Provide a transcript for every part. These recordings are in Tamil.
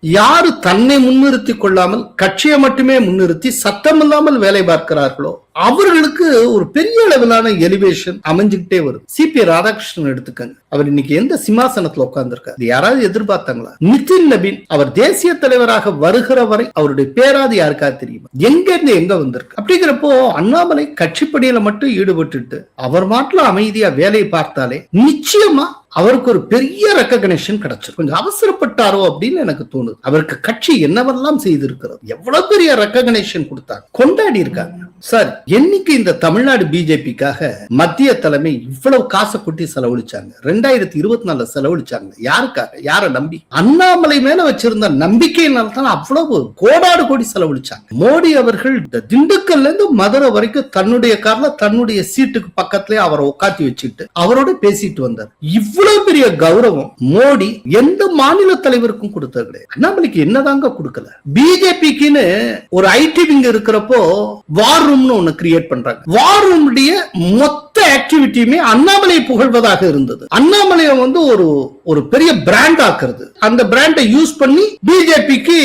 யாரு தன்னை முன்னிறுத்தி கொள்ளாமல் கட்சியை மட்டுமே முன்னிறுத்தி சத்தமில்லாமல் வேலை பார்க்கிறார்களோ அவர்களுக்கு ஒரு பெரிய அளவிலான எலிவேஷன் அமைஞ்சுக்கிட்டே வரும். சிபி ராதாகிருஷ்ணன் எடுத்துக்கங்க, அவர் இன்னைக்கு எந்த சிம்மாசனத்துல உட்கார்ந்துருக்காரு? யாராவது எதிர்பார்த்தாங்களா? நிதின் நபீன் அவர் தேசிய தலைவராக வருகிற வரை அவருடைய பேராது யாருக்காவது தெரியுமா? எங்க இருந்து எங்க வந்திருக்கு? அப்படிங்கிறப்போ அண்ணாமலை கட்சிப்பணியில மட்டும் ஈடுபட்டு அவர் மாட்டுல அமைதியா வேலையை பார்த்தாலே நிச்சயமா அவருக்கு ஒரு பெரிய ரெக்கக்னிஷன் கிடைச்சிருக்கும். கொஞ்சம் அவசரப்பட்டாரோ அப்படின்னு எனக்கு தோணுது. அவருக்கு கட்சி என்னவெல்லாம் செய்திருக்கிறது, எவ்வளவு பெரிய ரெக்கக்னிஷன் கொடுத்தாங்க, கொண்டாடி இருக்காங்க. சார், என்னைக்கு இந்த தமிழ்நாடு பிஜேபிக்காக மத்திய தலைமை இவ்வளவு காசை கொட்டி செலவழிச்சாங்க? 2024 செலவழிச்சாங்க. யாருக்காக? யாரை நம்பி? அண்ணாமலை மேல வச்சிருந்த நம்பிக்கையினால தான் அவ்வளவு கோடாடு கோடி செலவழிச்சாங்க. மோடி அவர்கள் திண்டுக்கல்ல இருந்து மதுரை வரைக்கும் தன்னுடைய கார்ல தன்னுடைய சீட்டுக்கு பக்கத்திலே அவரை உட்காத்தி வச்சுட்டு அவரோட பேசிட்டு வந்தார். இவ்வளவு பெரிய கௌரவம் மோடி எந்த மாநில தலைவருக்கும் கொடுத்தது கிடையாது. அண்ணாமலைக்கு என்னதாங்க கொடுக்கல? பிஜேபிக்குன்னு ஒரு ஐடி விங் இருக்கிறப்போ வார் ரூம்னு ஒன்னு கிரியேட் பண்றாங்க. வார் ரூமுடைய மொத்த ஆக்டிவிட்டியுமே அண்ணாமலையை புகழ்வதாக இருந்தது. அண்ணாமலையை வந்து ஒரு பெரிய பிராண்ட் ஆக்குறது, அந்த பிராண்டை யூஸ் பண்ணி பிஜேபிக்கு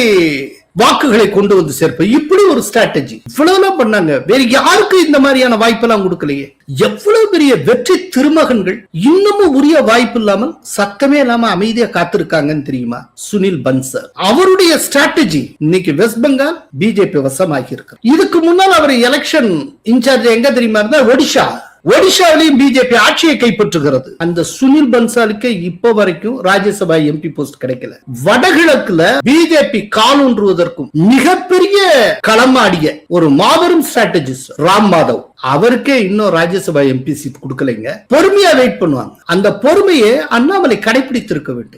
வாக்குகளை கொண்டு வந்து சேர்ப்ப, இப்படி ஒரு ஸ்ட்ராட்டஜி இவ்வளவு பண்ணாங்க. வேற யாருக்கு இந்த மாதிரியான வாய்ப்பு எல்லாம் கொடுக்கலையே. எவ்வளவு பெரிய வெற்றி திருமகன்கள் இன்னமும் உரிய வாய்ப்பு இல்லாமல் சத்தமே இல்லாம அமைதியா காத்திருக்காங்கன்னு தெரியுமா? சுனில் பன்சல் அவருடைய ஸ்ட்ராட்டஜி இன்னைக்கு வெஸ்ட் பெங்கால் பிஜேபி வசமாகி இருக்கு. இதுக்கு முன்னால் அவர் எலெக்ஷன் இன்சார்ஜ் எங்க தெரியுமா இருந்தா? ஒடிஷாவிலையும் பிஜேபி ஆட்சியை கைப்பற்றுகிறது. அந்த சுனில் பன்சாலுக்கு இப்ப வரைக்கும் ராஜ்யசபா எம்பி போஸ்ட் கிடைக்கல. வடகிழக்குல பிஜேபி காலூன்றுவதற்கும் மிகப்பெரிய களமாடிய ஒரு மாபெரும் ஸ்ட்ராட்டஜிஸ்ட் ராம் மாதவ், அவருக்கே இன்னும் ராஜ்யசபா எம்பி சீட் கொடுக்கலைங்க. பொறுமையா வெயிட் பண்ணுவாங்க. அந்த பொறுமையை அண்ணாமலை கடைபிடித்திருக்க வேண்டும்.